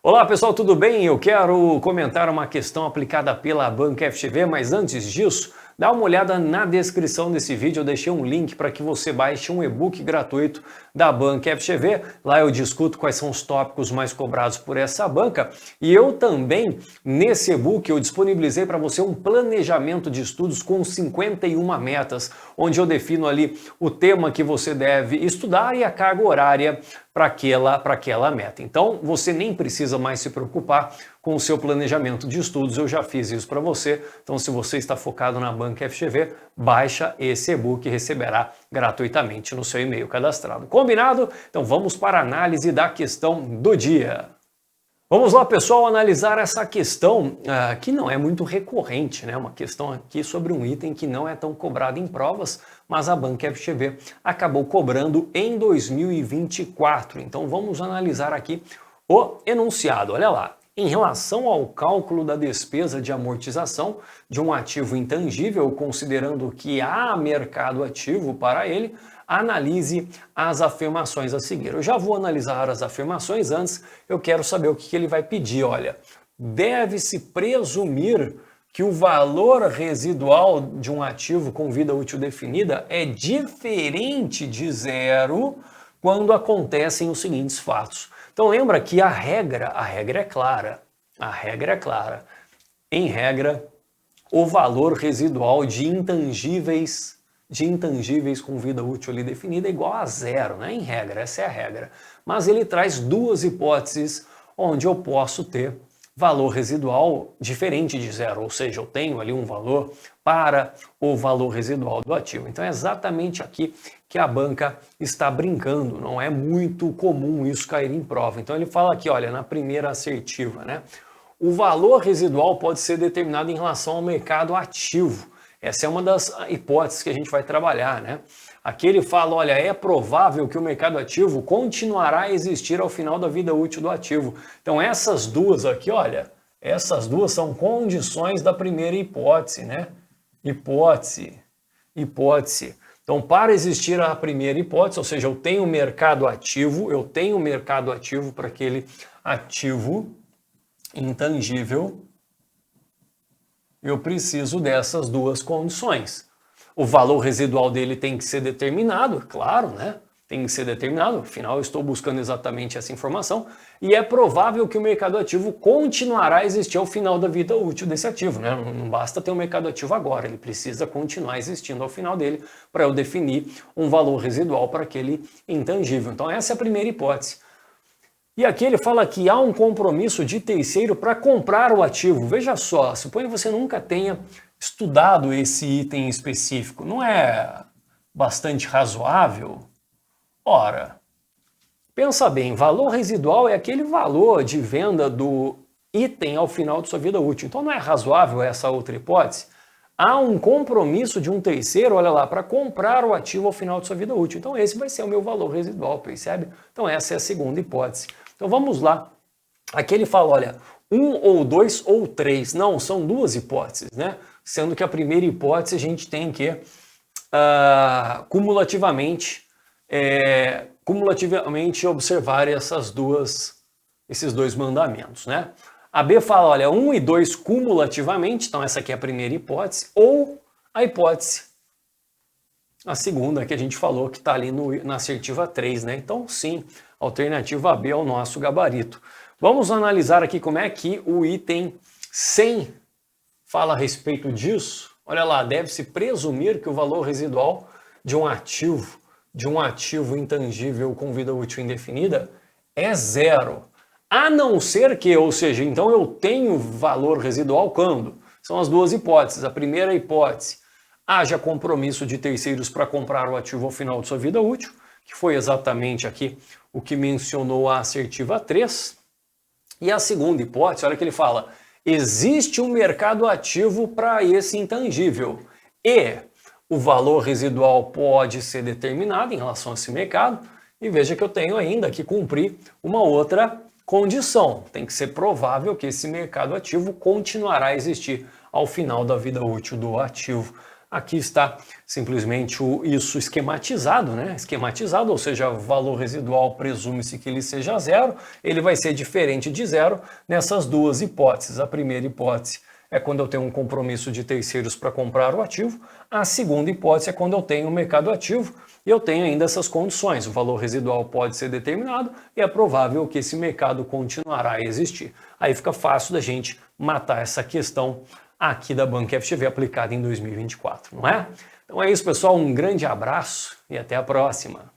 Olá pessoal, tudo bem? Eu quero comentar uma questão aplicada pela Banca FGV, mas antes disso, dá uma olhada na descrição desse vídeo, eu deixei um link para que você baixe um e-book gratuito da Banca FGV. Lá eu discuto quais são os tópicos mais cobrados por essa banca e eu também, nesse e-book, eu disponibilizei para você um planejamento de estudos com 51 metas, onde eu defino ali o tema que você deve estudar e a carga horária para aquela meta. Então, você nem precisa mais se preocupar com o seu planejamento de estudos, eu já fiz isso para você. Então, se você está focado na Banca FGV, baixa esse e-book e receberá gratuitamente no seu e-mail cadastrado. Combinado? Então, vamos para a análise da questão do dia. Vamos lá, pessoal, analisar essa questão que não é muito recorrente, né? Uma questão aqui sobre um item que não é tão cobrado em provas, mas a Banca FGV acabou cobrando em 2024. Então vamos analisar aqui o enunciado. Olha lá. Em relação ao cálculo da despesa de amortização de um ativo intangível, considerando que há mercado ativo para ele, analise as afirmações a seguir. Eu já vou analisar as afirmações, antes eu quero saber o que ele vai pedir. Olha, deve-se presumir que o valor residual de um ativo com vida útil definida é diferente de zero quando acontecem os seguintes fatos. Então lembra que a regra é clara. A regra é clara. Em regra, o valor residual de intangíveis com vida útil ali definida é igual a zero, né? Em regra, essa é a regra. Mas ele traz duas hipóteses onde eu posso ter valor residual diferente de zero, ou seja, eu tenho ali um valor para o valor residual do ativo. Então é exatamente aqui que a banca está brincando, não é muito comum isso cair em prova. Então ele fala aqui, olha, na primeira assertiva, né? O valor residual pode ser determinado em relação ao mercado ativo. Essa é uma das hipóteses que a gente vai trabalhar, né? Aqui ele fala, olha, é provável que o mercado ativo continuará a existir ao final da vida útil do ativo. Então essas duas aqui, olha, essas duas são condições da primeira hipótese, né? Hipótese. Então para existir a primeira hipótese, ou seja, eu tenho mercado ativo para aquele ativo intangível, eu preciso dessas duas condições. O valor residual dele tem que ser determinado, claro, né? Tem que ser determinado, afinal eu estou buscando exatamente essa informação, e é provável que o mercado ativo continuará a existir ao final da vida útil desse ativo, né? Não basta ter um mercado ativo agora, ele precisa continuar existindo ao final dele para eu definir um valor residual para aquele intangível. Então essa é a primeira hipótese. E aqui ele fala que há um compromisso de terceiro para comprar o ativo. Veja só, suponha que você nunca tenha estudado esse item específico. Não é bastante razoável? Ora, pensa bem, valor residual é aquele valor de venda do item ao final de sua vida útil. Então não é razoável essa outra hipótese? Há um compromisso de um terceiro, olha lá, para comprar o ativo ao final de sua vida útil. Então esse vai ser o meu valor residual, percebe? Então essa é a segunda hipótese. Então vamos lá. Aqui ele fala, olha, 1 ou 2 ou 3. Não, são duas hipóteses, né? Sendo que a primeira hipótese a gente tem que cumulativamente observar esses dois mandamentos, né? A B fala, olha, 1 e 2 cumulativamente, então essa aqui é a primeira hipótese, ou a hipótese, a segunda que a gente falou que está ali na assertiva 3, né? Então sim, a alternativa B é o nosso gabarito. Vamos analisar aqui como é que o item 100 fala a respeito disso. Olha lá, deve-se presumir que o valor residual de um ativo intangível com vida útil indefinida é zero. A não ser que, ou seja, então eu tenho valor residual quando? São as duas hipóteses. A primeira hipótese, haja compromisso de terceiros para comprar o ativo ao final de sua vida útil, que foi exatamente aqui o que mencionou a assertiva 3. E a segunda hipótese, olha que ele fala, existe um mercado ativo para esse intangível e o valor residual pode ser determinado em relação a esse mercado. E veja que eu tenho ainda que cumprir uma outra condição. Tem que ser provável que esse mercado ativo continuará a existir ao final da vida útil do ativo. Aqui está simplesmente isso esquematizado, né? Esquematizado, ou seja, o valor residual presume-se que ele seja zero, ele vai ser diferente de zero nessas duas hipóteses. A primeira hipótese é quando eu tenho um compromisso de terceiros para comprar o ativo, a segunda hipótese é quando eu tenho um mercado ativo e eu tenho ainda essas condições. O valor residual pode ser determinado e é provável que esse mercado continuará a existir. Aí fica fácil da gente matar essa questão aqui da Banco FGV aplicada em 2024, não é? Então é isso, pessoal, um grande abraço e até a próxima.